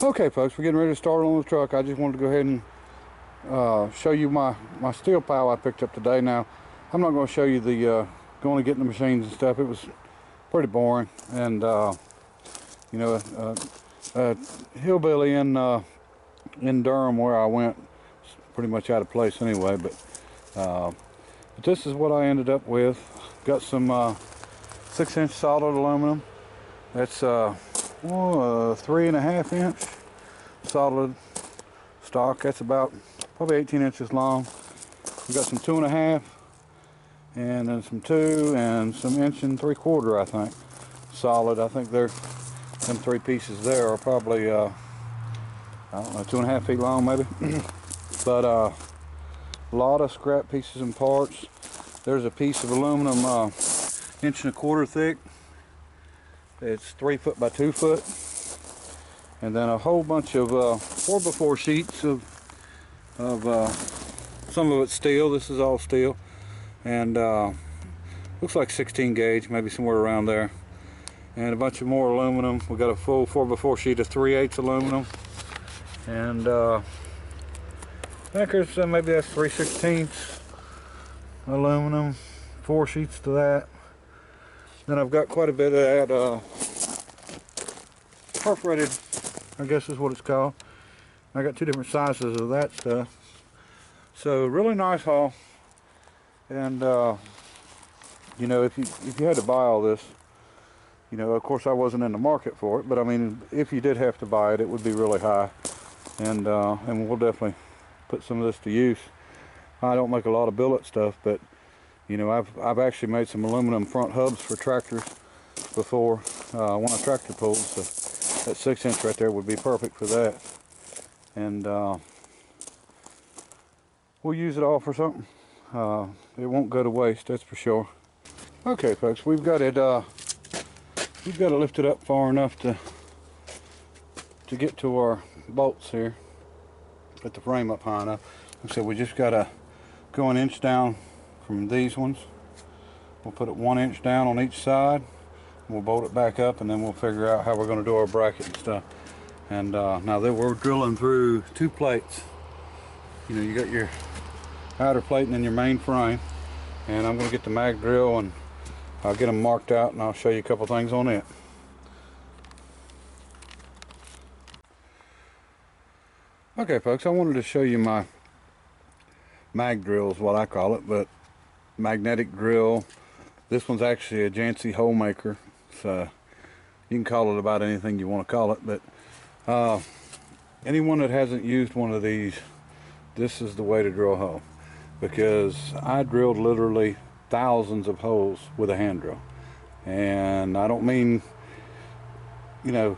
Okay folks, we're getting ready to start on the truck. I just wanted to go ahead and show you my steel pile I picked up today. Now I'm not going to show you the going to get in the machines and stuff. It was pretty boring, and you know, hillbilly in Durham where I went, it's pretty much out of place anyway. But this is what I ended up with. Got some 6-inch solid aluminum. That's 3.5 inch solid stock. That's about probably 18 inches long. We got some 2.5, and then some 2, and some 1.75 inch, I think, solid. I think they're them 3 pieces there are probably I don't know, 2.5 feet long maybe. But a lot of scrap pieces and parts. There's a piece of aluminum 1.25 inch thick. It's 3 foot by 2 foot, and then a whole bunch of 4x4 sheets of some of it's steel. This is all steel, and looks like 16 gauge, maybe somewhere around there, and a bunch of more aluminum. We got a full 4x4 sheet of 3/8 aluminum, and anchors, maybe that's 3/16 aluminum, 4 sheets to that. Then I've got quite a bit of that perforated, I guess is what it's called. I got 2 different sizes of that stuff. So really nice haul. And you know, if you had to buy all this, you know, of course I wasn't in the market for it, but I mean, if you did have to buy it, it would be really high. And we'll definitely put some of this to use. I don't make a lot of billet stuff, but you know, I've actually made some aluminum front hubs for tractors before. One of tractor pulls, so that 6-inch right there would be perfect for that. And we'll use it all for something. It won't go to waste, that's for sure. Okay, folks, we've got it lifted up far enough to get to our bolts here. Put the frame up high enough. Like I said, we just got to go 1 inch down from these ones. We'll put it 1 inch down on each side. We'll bolt it back up, and then we'll figure out how we're going to do our bracket and stuff. And now that we're drilling through 2 plates, you know, you got your outer plate and then your main frame. And I'm going to get the mag drill and I'll get them marked out, and I'll show you a couple things on it. Okay folks, I wanted to show you my mag drill is what I call it, but magnetic drill. This one's actually a Jancy hole maker, so you can call it about anything you want to call it. But anyone that hasn't used one of these, this is the way to drill a hole, because I drilled literally thousands of holes with a hand drill. And I don't mean, you know,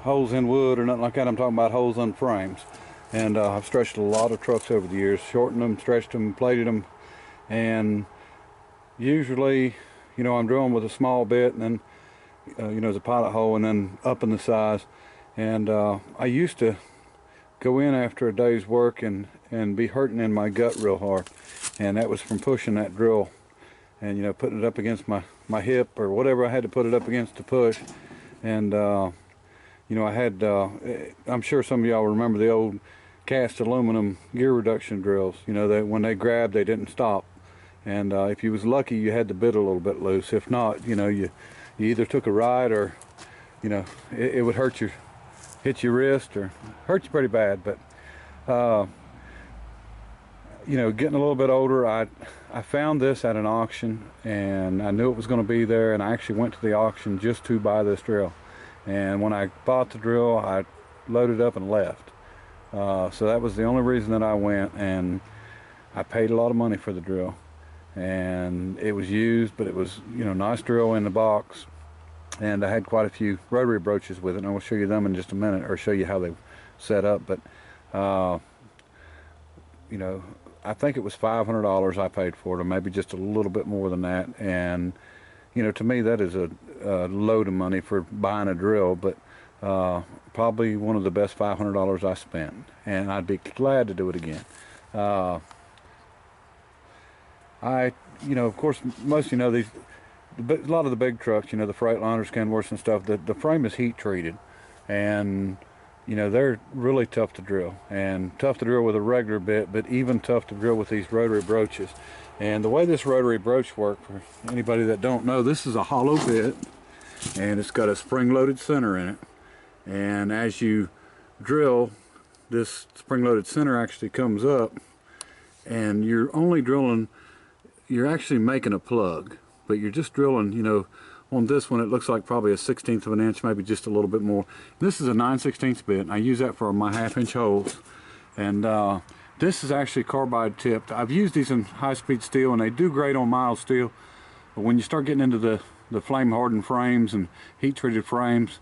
holes in wood or nothing like that. I'm talking about holes in frames. And I've stretched a lot of trucks over the years, shortened them, stretched them, plated them, and usually, you know, I'm drilling with a small bit, and then you know, as a pilot hole, and then up in the size. And I used to go in after a day's work and be hurting in my gut real hard, and that was from pushing that drill and, you know, putting it up against my hip or whatever I had to put it up against to push. And you know, I had I'm sure some of y'all remember the old cast aluminum gear reduction drills. You know, that when they grabbed, they didn't stop. And if you was lucky, you had the bit a little bit loose. If not, you know, you either took a ride, or, you know, it would hit your wrist or hurt you pretty bad. But you know, getting a little bit older, I found this at an auction, and I knew it was going to be there, and I actually went to the auction just to buy this drill. And when I bought the drill, I loaded up and left. So that was the only reason that I went, and I paid a lot of money for the drill. And it was used, but it was, you know, nice drill in the box. And I had quite a few rotary broaches with it, and I will show you them in just a minute, or show you how they set up. But you know, I think it was $500 I paid for it, or maybe just a little bit more than that. And you know, to me that is a load of money for buying a drill, but probably one of the best $500 I spent, and I'd be glad to do it again. You know, of course, most of you know, a lot of the big trucks, you know, the Freightliners, Kenworths and stuff, the frame is heat treated, and you know, they're really tough to drill, and tough to drill with a regular bit, but even tough to drill with these rotary broaches. And the way this rotary broach works, for anybody that don't know, this is a hollow bit, and it's got a spring-loaded center in it. And as you drill, this spring-loaded center actually comes up, and you're only drilling, you're actually making a plug, but you're just drilling, you know, on this one it looks like probably a 1/16 of an inch, maybe just a little bit more. This is a 9/16 bit, and I use that for my 1/2 inch holes. And this is actually carbide tipped. I've used these in high-speed steel, and they do great on mild steel, but when you start getting into the flame hardened frames and heat treated frames,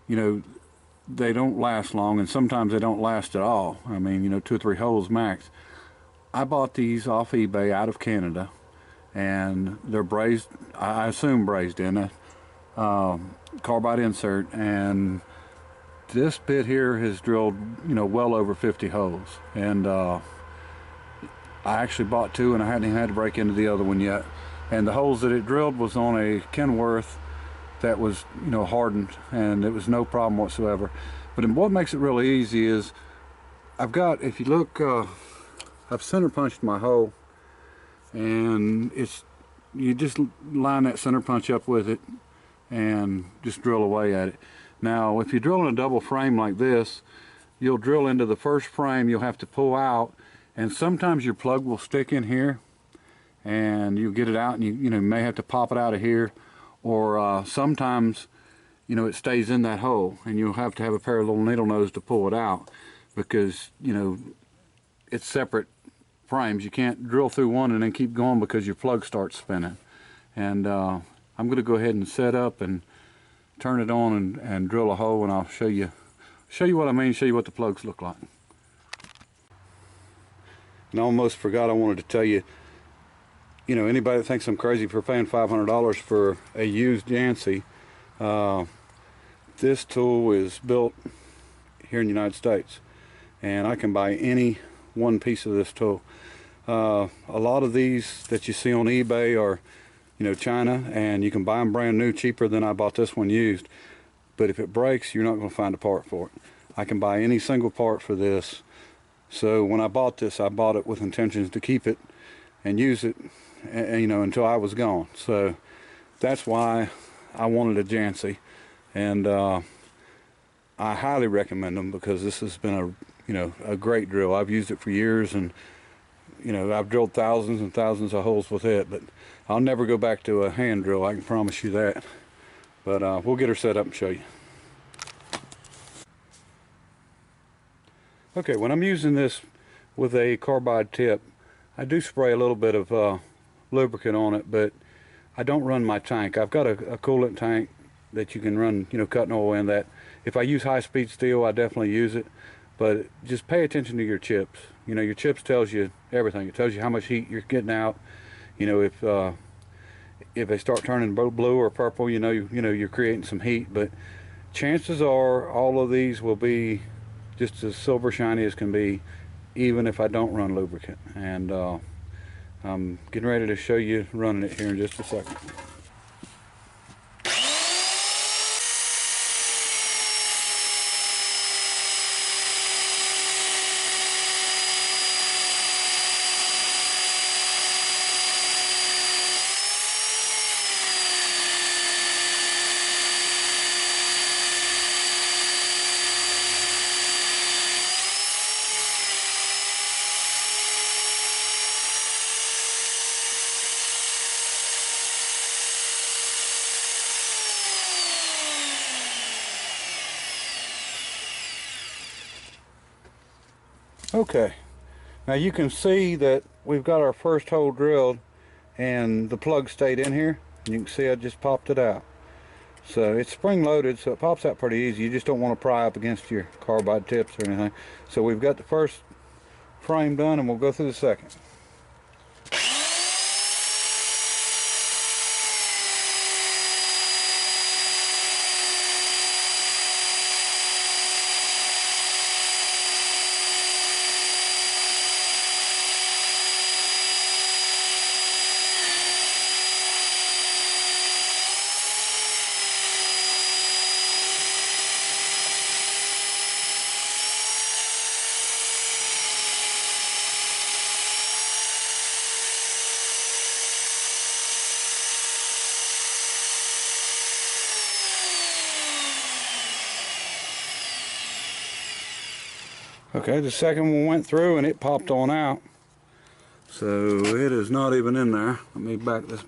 you know, they don't last long, and sometimes they don't last at all. I mean, you know, 2 or 3 holes max. I bought these off eBay out of Canada, and they're brazed, I assume brazed in a carbide insert, and this bit here has drilled, you know, well over 50 holes. And I actually bought 2, and I hadn't even had to break into the other one yet. And the holes that it drilled was on a Kenworth that was, you know, hardened, and it was no problem whatsoever. But what makes it really easy is I've got, if you look, I've center punched my hole, and you just line that center punch up with it and just drill away at it. Now if you're drilling a double frame like this, you'll drill into the first frame, you'll have to pull out, and sometimes your plug will stick in here, and you get it out, and you know, may have to pop it out of here, or sometimes, you know, it stays in that hole, and you'll have to have a pair of little needle nose to pull it out, because, you know, it's separate frames. You can't drill through one and then keep going because your plug starts spinning. And I'm going to go ahead and set up and turn it on and drill a hole, and I'll show you what I mean, show you what the plugs look like. And I almost forgot, I wanted to tell you, you know, anybody that thinks I'm crazy for paying $500 for a used Jancey, this tool is built here in the United States, and I can buy any one piece of this tool. A lot of these that you see on eBay are, you know, China, and you can buy them brand new cheaper than I bought this one used. But if it breaks, you're not going to find a part for it. I can buy any single part for this. So when I bought this, I bought it with intentions to keep it and use it, you know, until I was gone. So that's why I wanted a Jancey, and I highly recommend them, because this has been a, you know, a great drill. I've used it for years, and, you know, I've drilled thousands and thousands of holes with it, but I'll never go back to a hand drill, I can promise you that. But we'll get her set up and show you. Okay, when I'm using this with a carbide tip, I do spray a little bit of lubricant on it, but I don't run my tank. I've got a coolant tank that you can run, you know, cutting oil in. That if I use high-speed steel, I definitely use it. But just pay attention to your chips. You know, your chips tells you everything. It tells you how much heat you're getting out. You know, if they start turning blue or purple, you know you're creating some heat. But chances are all of these will be just as silver shiny as can be, even if I don't run lubricant. And I'm getting ready to show you running it here in just a second. Okay, now you can see that we've got our first hole drilled, and the plug stayed in here. You can see I just popped it out. So it's spring loaded, so it pops out pretty easy. You just don't want to pry up against your carbide tips or anything. So we've got the first frame done, and we'll go through the second. Okay, the second one went through and it popped on out. So it is not even in there. Let me back this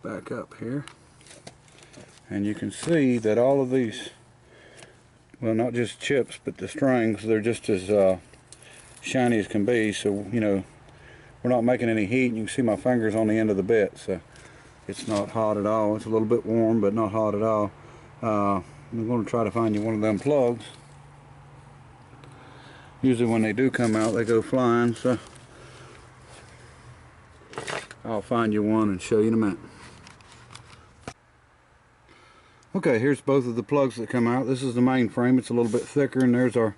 back up here. And you can see that all of these, well, not just chips, but the strings, they're just as shiny as can be. So, you know, we're not making any heat, and you can see my fingers on the end of the bit. So it's not hot at all. It's a little bit warm, but not hot at all. I'm going to try to find you one of them plugs. Usually when they do come out, they go flying, so I'll find you one and show you in a minute. Okay, here's both of the plugs that come out. This is the main frame. It's a little bit thicker, and there's our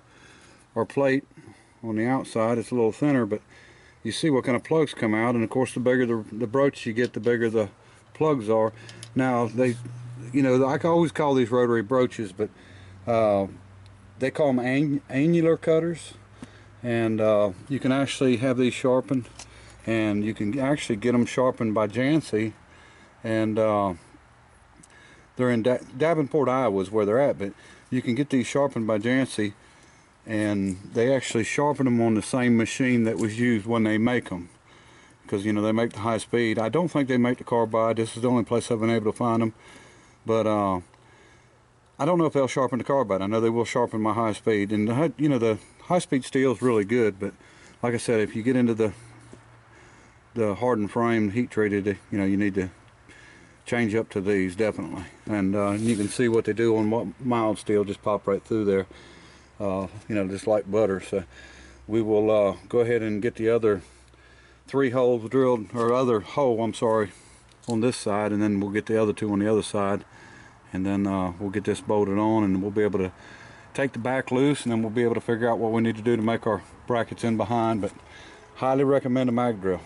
plate on the outside. It's a little thinner, but you see what kind of plugs come out, and of course the bigger the brooch you get, the bigger the plugs are. Now they, you know, I always call these rotary broaches, but they call them annular cutters, and you can actually have these sharpened, and you can actually get them sharpened by Jancy, and they're in Davenport, Iowa is where they're at, but you can get these sharpened by Jancy, and they actually sharpen them on the same machine that was used when they make them, because, you know, they make the high speed. I don't think they make the carbide. This is the only place I've been able to find them, but I don't know if they'll sharpen the carbide. I know they will sharpen my high speed, and you know, the high speed steel is really good, but like I said, if you get into the hardened frame, heat treated, you know, you need to change up to these definitely. And you can see what they do on mild steel, just pop right through there, you know, just like butter. So we will go ahead and get the other 3 holes drilled, or other hole, I'm sorry, on this side, and then we'll get the other 2 on the other side, and then we'll get this bolted on, and we'll be able to take the back loose, and then we'll be able to figure out what we need to do to make our brackets in behind. But highly recommend a mag drill.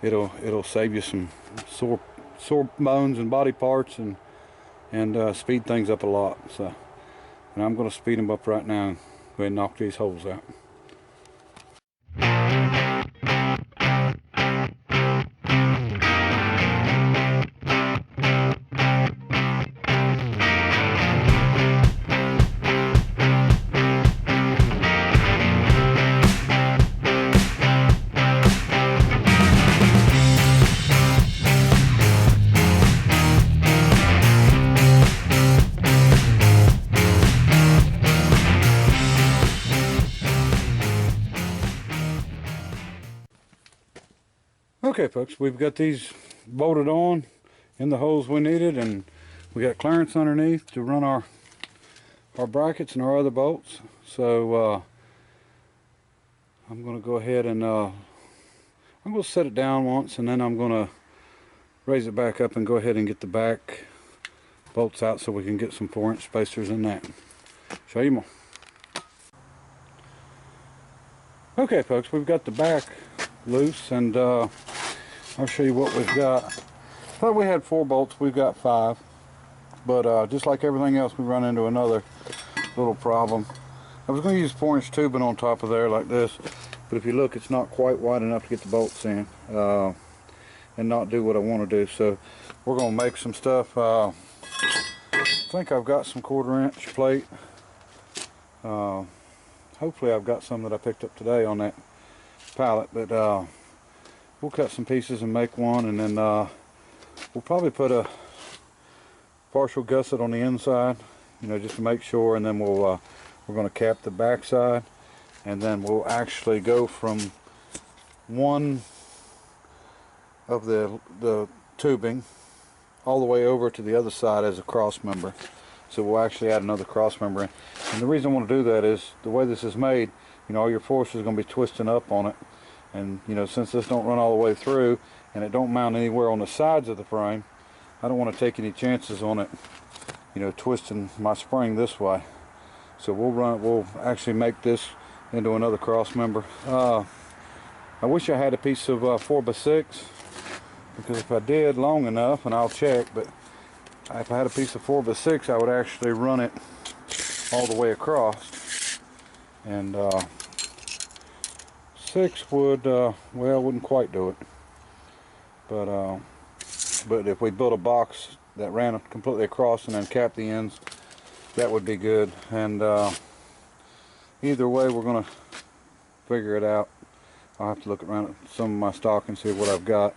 It'll save you some sore bones and body parts, and speed things up a lot. So, and I'm going to speed them up right now and go ahead and knock these holes out. Okay folks, we've got these bolted on in the holes we needed, and we got clearance underneath to run our brackets and our other bolts. So I'm going to go ahead and I'm going to set it down once, and then I'm going to raise it back up and go ahead and get the back bolts out so we can get some 4-inch spacers in that. Show you more. Okay folks, we've got the back loose, and I'll show you what we've got. Thought we had 4 bolts, we've got 5, but just like everything else, we run into another little problem. I was going to use 4-inch tubing on top of there like this, but if you look, it's not quite wide enough to get the bolts in and not do what I want to do. So we're going to make some stuff. I think I've got some 1/4-inch plate. Hopefully I've got some that I picked up today on that pallet, but we'll cut some pieces and make one, and then we'll probably put a partial gusset on the inside, you know, just to make sure, and then we're going to cap the back side, and then we'll actually go from one of the tubing all the way over to the other side as a cross member. So we'll actually add another cross member in, and the reason I want to do that is the way this is made, you know, all your force is going to be twisting up on it. And you know, since this don't run all the way through and it don't mount anywhere on the sides of the frame, I don't want to take any chances on it, you know, twisting my spring this way. So we'll actually make this into another cross member. I wish I had a piece of 4x6, because if I did long enough, and I'll check, but if I had a piece of 4x6, I would actually run it all the way across, and 6 would, well, wouldn't quite do it, but if we built a box that ran completely across and then capped the ends, that would be good. And either way, we're gonna figure it out. I'll have to look around at some of my stock and see what I've got.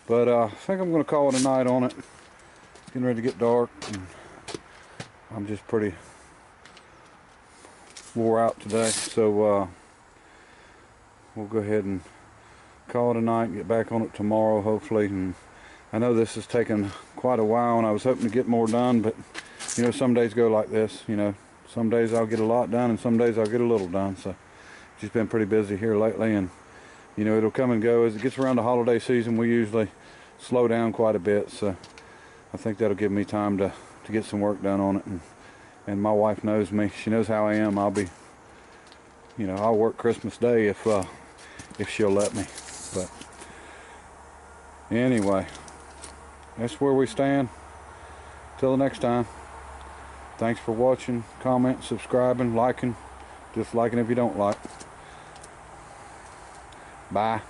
But I think I'm gonna call it a night on it. Getting ready to get dark, and I'm just pretty wore out today. So we'll go ahead and call it a night and get back on it tomorrow, hopefully. And I know this has taken quite a while, and I was hoping to get more done, but you know, some days go like this. You know, some days I'll get a lot done, and some days I'll get a little done. So just been pretty busy here lately, and you know, it'll come and go. As it gets around the holiday season, we usually slow down quite a bit, so I think that'll give me time to get some work done on it. And my wife knows me. She knows how I am. I'll be, you know, I'll work Christmas Day if she'll let me. But anyway, that's where we stand. Till the next time. Thanks for watching, comment, subscribing, liking, disliking if you don't like. Bye.